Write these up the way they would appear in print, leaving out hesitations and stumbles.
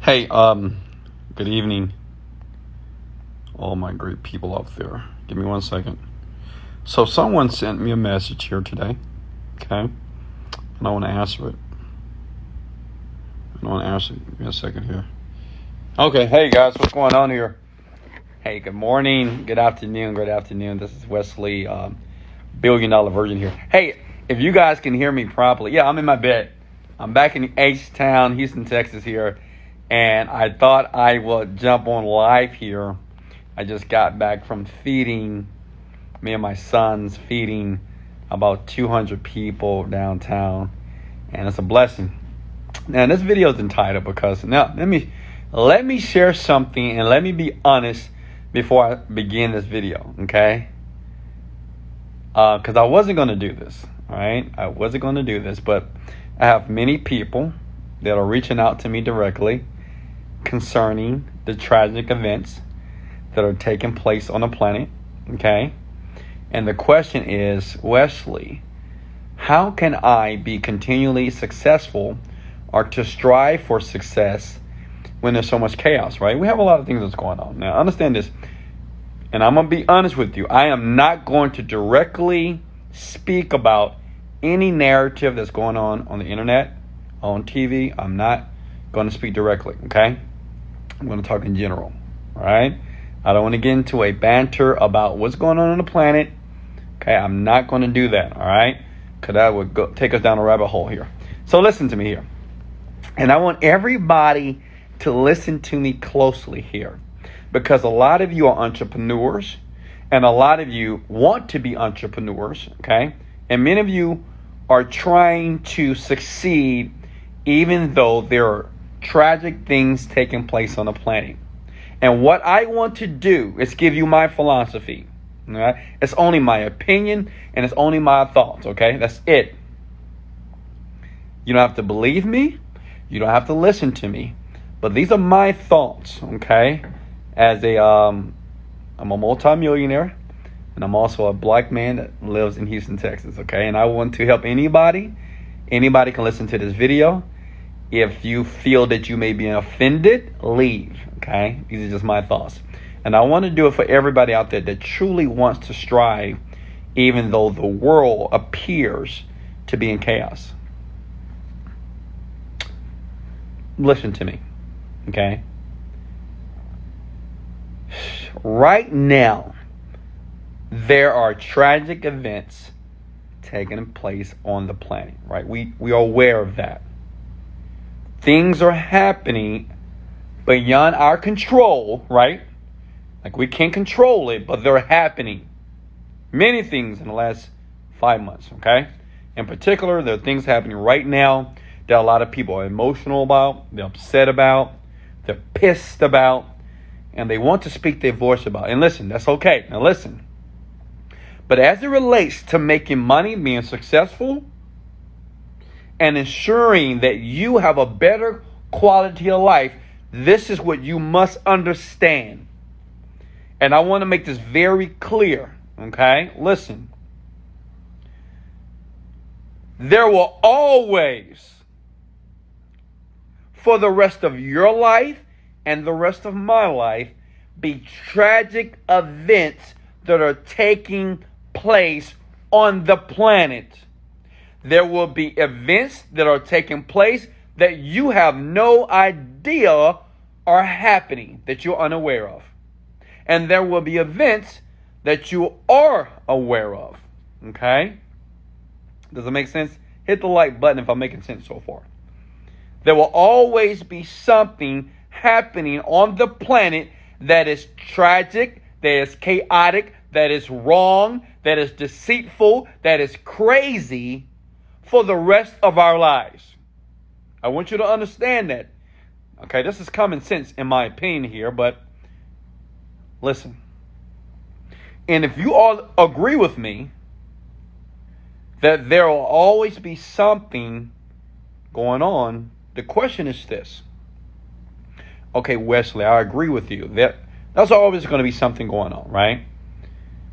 Hey, good evening, all my great people out there. Give me 1 second. So someone sent me a message here today, okay? And I want to answer it. Give me a second here. Okay, hey guys, what's going on here? Hey, good morning, good afternoon. This is Wesley, $1 billion Virgin here. Hey, if you guys can hear me properly, yeah, I'm in my bed. I'm back in H-Town, Houston, Texas here. And I thought I would jump on live here. I just got back from feeding, me and my sons feeding about 200 people downtown. And it's a blessing. Now this video is entitled because, now let me share something and let me be honest before I begin this video, okay? Because I wasn't going to do this, all right? I wasn't going to do this, but I have many people that are reaching out to me directly concerning the tragic events that are taking place on the planet, okay? And the question is, Wesley, how can I be continually successful or to strive for success when there's so much chaos, right? We have a lot of things that's going on. Now, understand this, and I'm going to be honest with you. I am not going to directly speak about any narrative that's going on the internet, on TV. I'm not going to speak directly, okay? I'm going to talk in general, all right? I don't want to get into a banter about what's going on the planet, okay? I'm not going to do that, all right? Because that would take us down a rabbit hole here. So listen to me here. And I want everybody to listen to me closely here, because a lot of you are entrepreneurs and a lot of you want to be entrepreneurs, okay? And many of you are trying to succeed even though there are tragic things taking place on the planet. And what I want to do is give you my philosophy. All right? It's only my opinion and it's only my thoughts, okay? That's it. You don't have to believe me. You don't have to listen to me. But these are my thoughts, okay? As I'm a multimillionaire, and I'm also a black man that lives in Houston, Texas, okay? And I want to help anybody. Anybody can listen to this video. If you feel that you may be offended, leave, okay? These are just my thoughts. And I want to do it for everybody out there that truly wants to strive, even though the world appears to be in chaos. Listen to me, okay? Right now, there are tragic events taking place on the planet, right? We are aware of that. Things are happening beyond our control, right? Like we can't control it, but they're happening. Many things in the last 5 months, okay? In particular, there are things happening right now that a lot of people are emotional about, they're upset about, they're pissed about, and they want to speak their voice about. And listen, that's okay. Now listen. But as it relates to making money, being successful, and ensuring that you have a better quality of life, this is what you must understand. And I want to make this very clear, okay? Listen. There will always, for the rest of your life and the rest of my life, be tragic events that are taking place on the planet. There will be events that are taking place that you have no idea are happening, that you're unaware of. And there will be events that you are aware of. Okay? Does it make sense? Hit the like button if I'm making sense so far. There will always be something happening on the planet that is tragic, that is chaotic, that is wrong, that is deceitful, that is crazy for the rest of our lives. I want you to understand that. Okay, this is common sense in my opinion here, but listen. And if you all agree with me that there will always be something going on, the question is this. Okay, Wesley, I agree with you. That's always going to be something going on, right?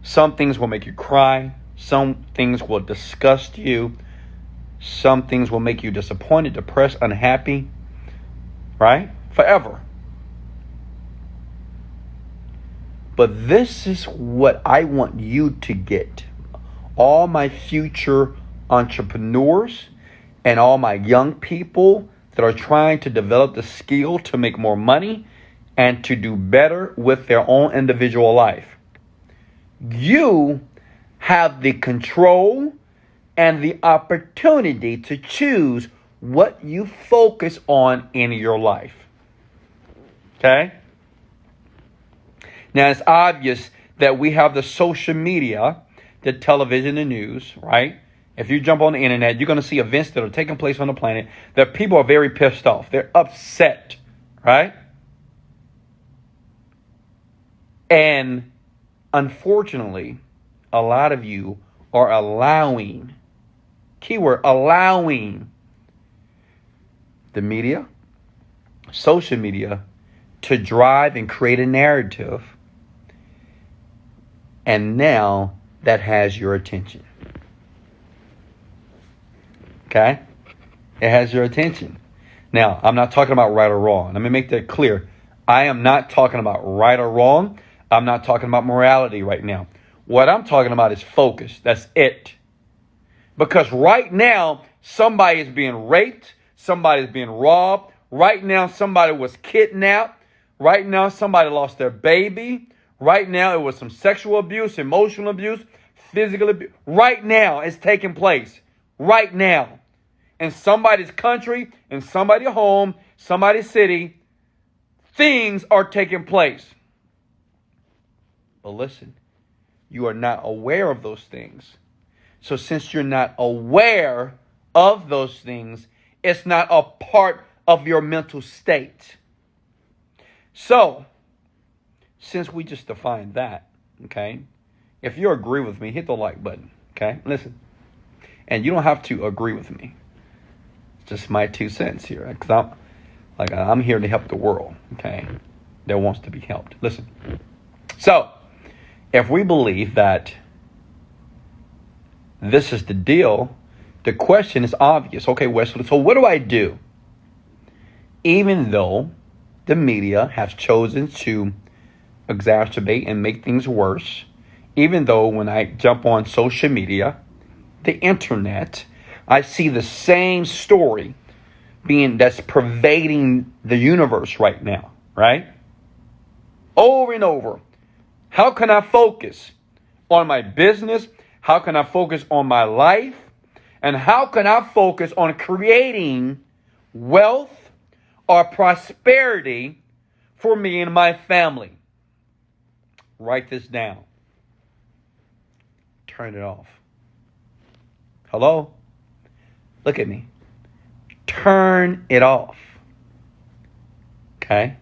Some things will make you cry. Some things will disgust you. Some things will make you disappointed, depressed, unhappy, right? forever. But this is what I want you to get. All my future entrepreneurs and all my young people that are trying to develop the skill to make more money and to do better with their own individual life. You have the control and the opportunity to choose what you focus on in your life. Okay? Now, it's obvious that we have the social media, the television, the news, right? If you jump on the internet, you're going to see events that are taking place on the planet that people are very pissed off. They're upset, right? And unfortunately, a lot of you are allowing, keyword, allowing the media, social media, to drive and create a narrative. And now that has your attention. Okay? It has your attention. Now, I'm not talking about right or wrong. Let me make that clear. I am not talking about right or wrong. I'm not talking about morality right now. What I'm talking about is focus. That's it. Because right now, somebody is being raped. Somebody is being robbed. Right now, somebody was kidnapped. Right now, somebody lost their baby. Right now, it was some sexual abuse, emotional abuse, physical abuse. Right now, it's taking place. Right now. In somebody's country, in somebody's home, somebody's city, things are taking place. But listen, you are not aware of those things. So since you're not aware of those things, it's not a part of your mental state. So, since we just defined that, okay, if you agree with me, hit the like button, okay? Listen, and you don't have to agree with me. It's just my 2 cents here, because I'm here to help the world, okay, that wants to be helped. Listen, so if we believe that this is the deal, the question is obvious. Okay, Wesley, so what do I do? Even though the media has chosen to exacerbate and make things worse, even though when I jump on social media, the internet, I see the same story that's pervading the universe right now, right? Over and over. How can I focus on my business? How can I focus on my life? And how can I focus on creating wealth or prosperity for me and my family? Write this down. Turn it off. Hello? Look at me. Turn it off. Okay?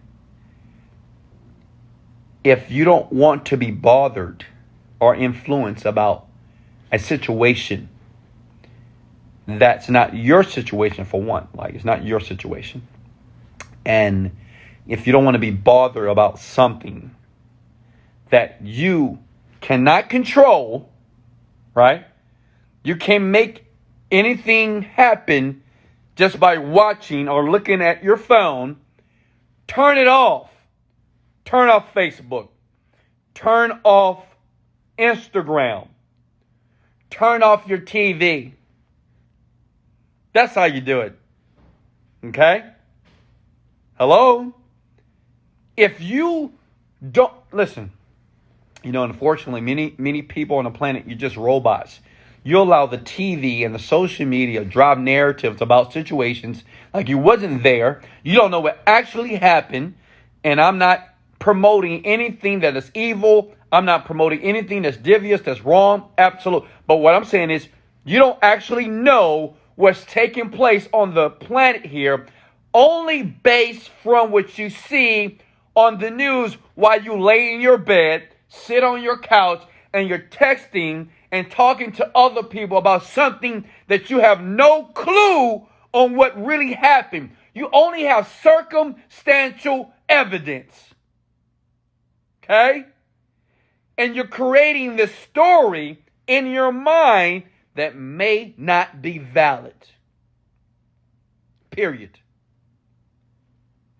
If you don't want to be bothered or influenced about a situation that's not your situation, for one, like it's not your situation. And if you don't want to be bothered about something that you cannot control, right? You can't make anything happen just by watching or looking at your phone. Turn it off. Turn off Facebook. Turn off Instagram. Turn off your TV. That's how you do it. Okay? Hello? If you don't, listen, unfortunately, many people on the planet, you're just robots. You allow the TV and the social media drive narratives about situations like you wasn't there. You don't know what actually happened. And I'm not promoting anything that is evil. I'm not promoting anything that's devious, that's wrong. Absolutely. But what I'm saying is you don't actually know what's taking place on the planet here, only based from what you see on the news while you lay in your bed, sit on your couch, and you're texting and talking to other people about something that you have no clue on what really happened. You only have circumstantial evidence. Okay? And you're creating this story in your mind that may not be valid. Period.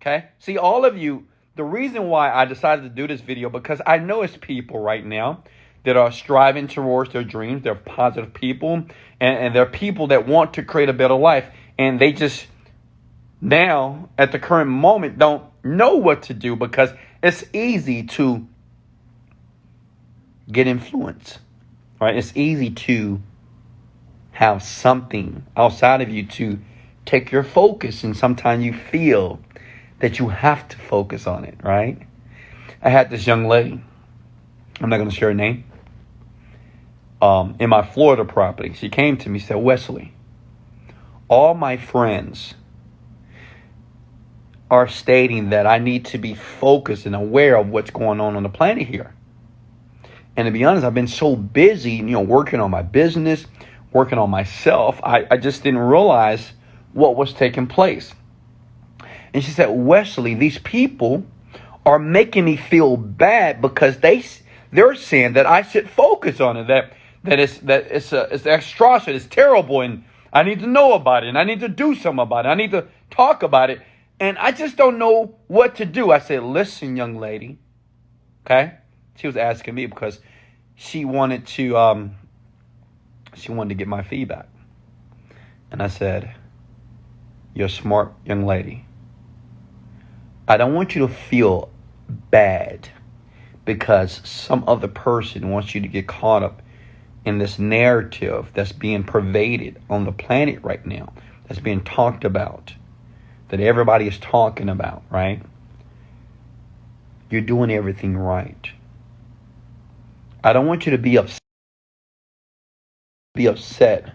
Okay? See, all of you, the reason why I decided to do this video, because I know it's people right now that are striving towards their dreams. They're positive people, and they're people that want to create a better life. And they just now, at the current moment, don't know what to do because it's easy to get influenced, right? It's easy to have something outside of you to take your focus, and sometimes you feel that you have to focus on it, right? I had this young lady, I'm not going to share her name, in my Florida property. She came to me and said, Wesley, all my friends are stating that I need to be focused and aware of what's going on the planet here. And to be honest, I've been so busy, working on my business, working on myself, I just didn't realize what was taking place. And she said, Wesley, these people are making me feel bad because they're saying that I should focus on it, that it's atrocious, it's terrible, and I need to know about it, and I need to do something about it. I need to talk about it, and I just don't know what to do. I said, listen, young lady, okay? She was asking me because she wanted to get my feedback. And I said, you're a smart young lady. I don't want you to feel bad because some other person wants you to get caught up in this narrative that's being pervaded on the planet right now, that's being talked about, that everybody is talking about, right? You're doing everything right. I don't want you to be upset.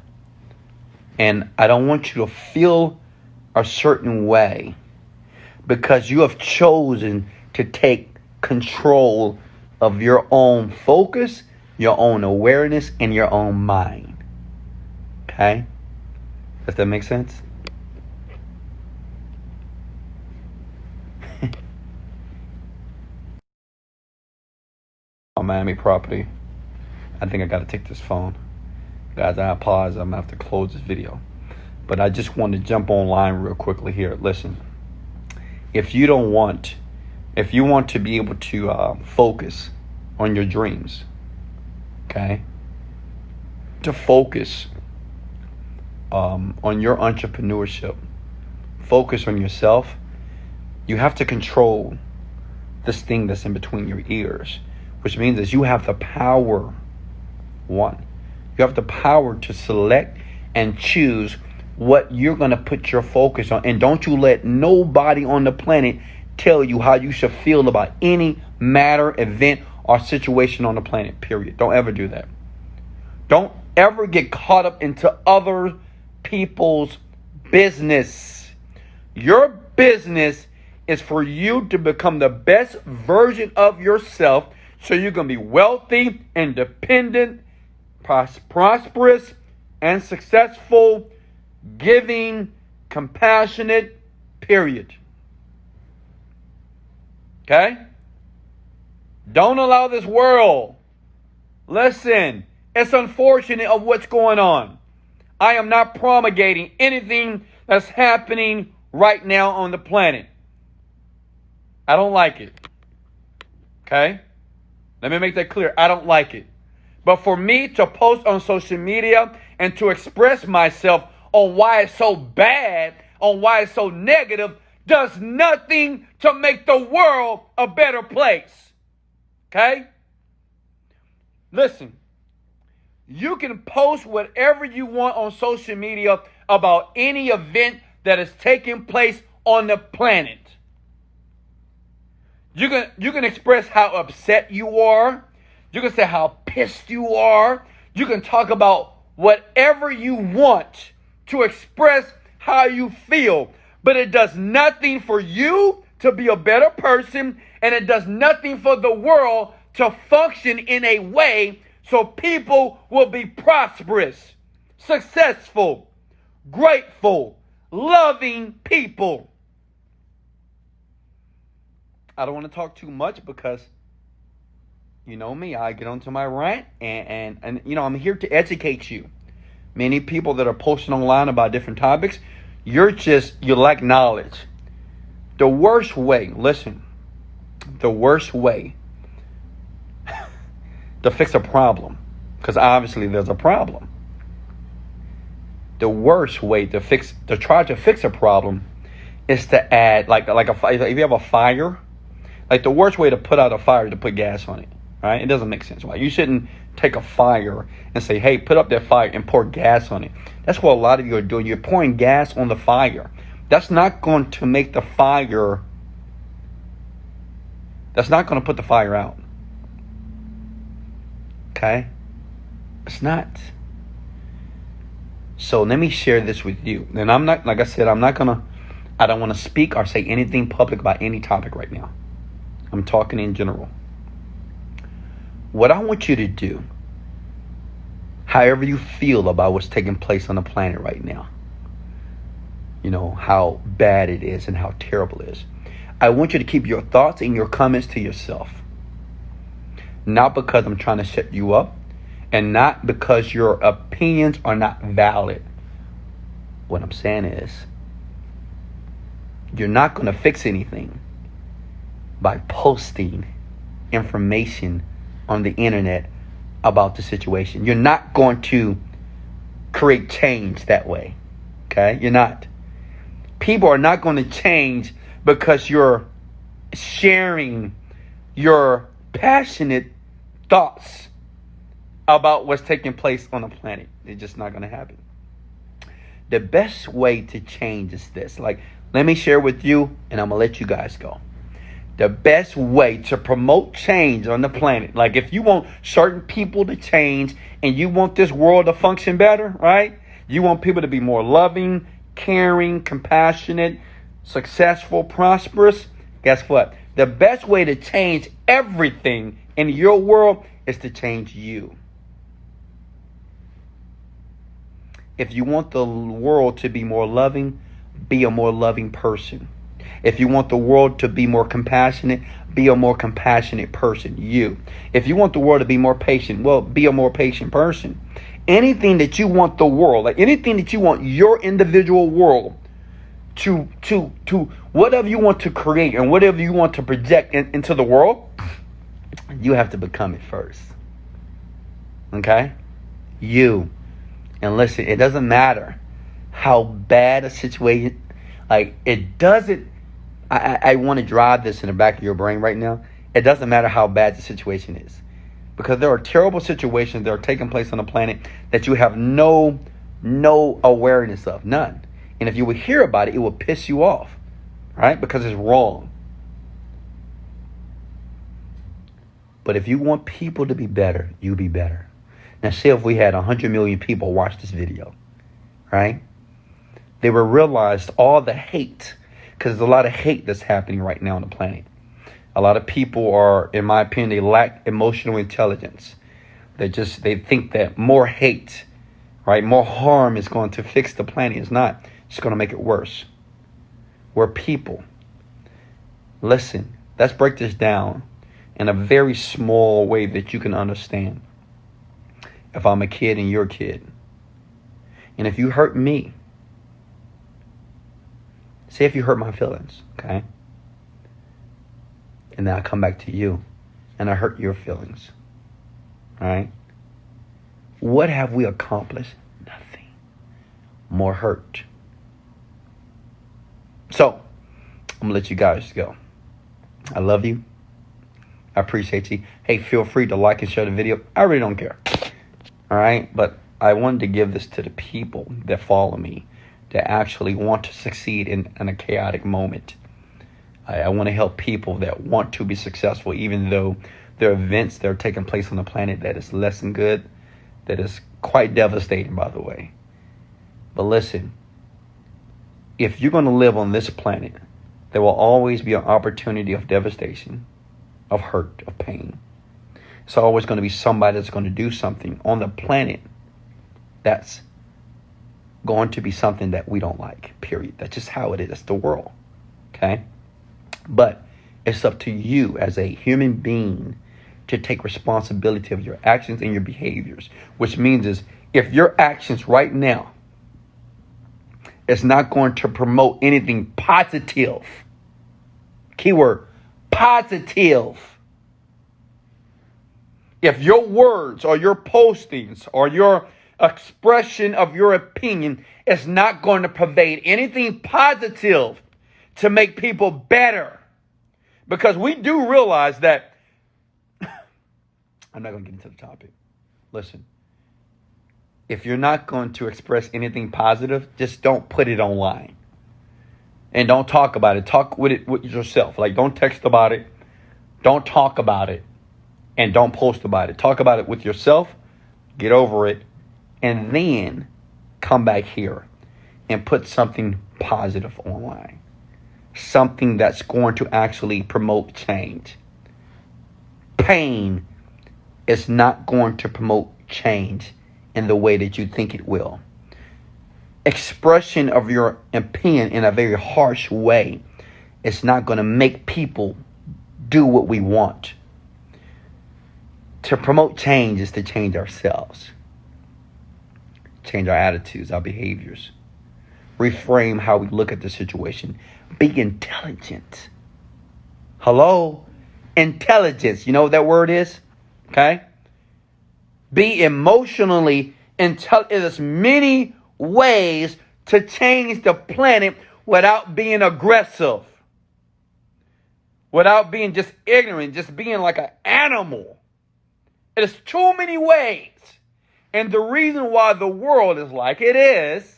And I don't want you to feel a certain way because you have chosen to take control of your own focus, your own awareness, and your own mind. Okay? Does that make sense? On Miami property. I think I got to take this phone. Guys, I apologize. I'm going to have to close this video. But I just want to jump online real quickly here. Listen, if you want to be able to focus on your dreams, okay, to focus on your entrepreneurship, focus on yourself, you have to control this thing that's in between your ears, which means that you have the power, you have the power to select and choose what you're going to put your focus on. And don't you let nobody on the planet tell you how you should feel about any matter, event, or situation on the planet, period. Don't ever do that. Don't ever get caught up into other people's business. Your business is for you to become the best version of yourself so you're going to be wealthy, independent, prosperous, and successful, giving, compassionate, period. Okay? Don't allow this world. Listen, it's unfortunate of what's going on. I am not promulgating anything that's happening right now on the planet. I don't like it. Okay? Let me make that clear. I don't like it. But for me to post on social media and to express myself on why it's so bad, on why it's so negative, does nothing to make the world a better place. Okay? Listen, you can post whatever you want on social media about any event that is taking place on the planet. You can express how upset you are. You can say how pissed you are. You can talk about whatever you want to express how you feel. But it does nothing for you to be a better person, and it does nothing for the world to function in a way so people will be prosperous, successful, grateful, loving people. I don't want to talk too much because you know me, I get onto my rant and I'm here to educate you. Many people that are posting online about different topics, you lack knowledge. The worst way, listen, the worst way to fix a problem, because obviously there's a problem. The worst way to try to fix a problem is to add like if you have a fire, like the worst way to put out a fire is to put gas on it. Right? It doesn't make sense. Right? You shouldn't take a fire and say, hey, put up that fire and pour gas on it. That's what a lot of you are doing. You're pouring gas on the fire. That's not going to make the fire. That's not going to put the fire out. Okay? It's not. So let me share this with you. And I'm not, like I said, I don't want to speak or say anything public about any topic right now. I'm talking in general. What I want you to do, however you feel about what's taking place on the planet right now, you know, how bad it is and how terrible it is, I want you to keep your thoughts and your comments to yourself. Not because I'm trying to shut you up, and not because your opinions are not valid. What I'm saying is, you're not going to fix anything by posting information on the internet about the situation. You're not going to create change that way. Okay? You're not. People are not going to change because you're sharing your passionate thoughts about what's taking place on the planet. It's just not going to happen. The best way to change is this. Like, let me share with you, and I'm going to let you guys go. The best way to promote change on the planet, like if you want certain people to change and you want this world to function better, right? You want people to be more loving, caring, compassionate, successful, prosperous. Guess what? The best way to change everything in your world is to change you. If you want the world to be more loving, be a more loving person. If you want the world to be more compassionate, be a more compassionate person. You. If you want the world to be more patient, well, be a more patient person. Anything that you want the world, like anything that you want your individual world to whatever you want to create and whatever you want to project into the world, you have to become it first. Okay? You. And listen, it doesn't matter how bad a situation, like it doesn't, I want to drive this in the back of your brain right now. It doesn't matter how bad the situation is. Because there are terrible situations that are taking place on the planet that you have no awareness of, none. And if you would hear about it, it will piss you off, right? Because it's wrong. But if you want people to be better, you be better. Now, say if we had 100 million people watch this video, right? They will realize all the hate, because there's a lot of hate that's happening right now on the planet. A lot of people are, in my opinion, they lack emotional intelligence. They think that more hate, right, more harm is going to fix the planet. It's not. It's going to make it worse. We're people. Listen, let's break this down in a very small way that you can understand. If I'm a kid and you're a kid, and if you hurt me, say if you hurt my feelings, okay? And then I come back to you and I hurt your feelings, all right? What have we accomplished? Nothing. More hurt. So, I'm going to let you guys go. I love you. I appreciate you. Hey, feel free to like and share the video. I really don't care. All right? But I wanted to give this to the people that follow me, that actually want to succeed in a chaotic moment. I want to help people that want to be successful, even though there are events that are taking place on the planet that is less than good, that is quite devastating, by the way. But listen, if you're going to live on this planet, there will always be an opportunity of devastation, of hurt, of pain. It's always going to be somebody that's going to do something on the planet that's going to be something that we don't like, period. That's just how it is. That's the world, okay? But it's up to you as a human being to take responsibility of your actions and your behaviors, which means is if your actions right now is not going to promote anything positive, Keyword, positive. If your words or your postings or your expression of your opinion is not going to pervade anything positive to make people better, because we do realize that, I'm not going to get into the topic. Listen, if you're not going to express anything positive, just don't put it online. And don't talk about it. Talk with it with yourself. Like, don't text about it. Don't talk about it. And don't post about it. Talk about it with yourself. Get over it. And then come back here and put something positive online. Something that's going to actually promote change. Pain is not going to promote change in the way that you think it will. Expression of your opinion in a very harsh way is not going to make people do what we want. To promote change is to change ourselves. Change our attitudes, our behaviors. Reframe how we look at the situation. Be intelligent. Hello? Intelligence. You know what that word is? Okay? Be emotionally intelligent. There's many ways to change the planet without being aggressive. Without being just ignorant. Just being like an animal. There's too many ways. And the reason why the world is like it is,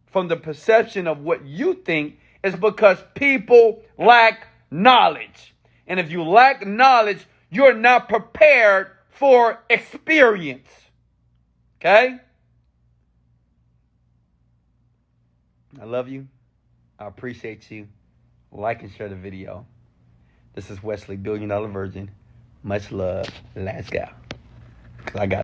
from the perception of what you think, is because people lack knowledge. And if you lack knowledge, you're not prepared for experience. Okay? I love you. I appreciate you. Like and share the video. This is Wesley, $1 Billion Virgin. Much love. Let's go. 'Cause I got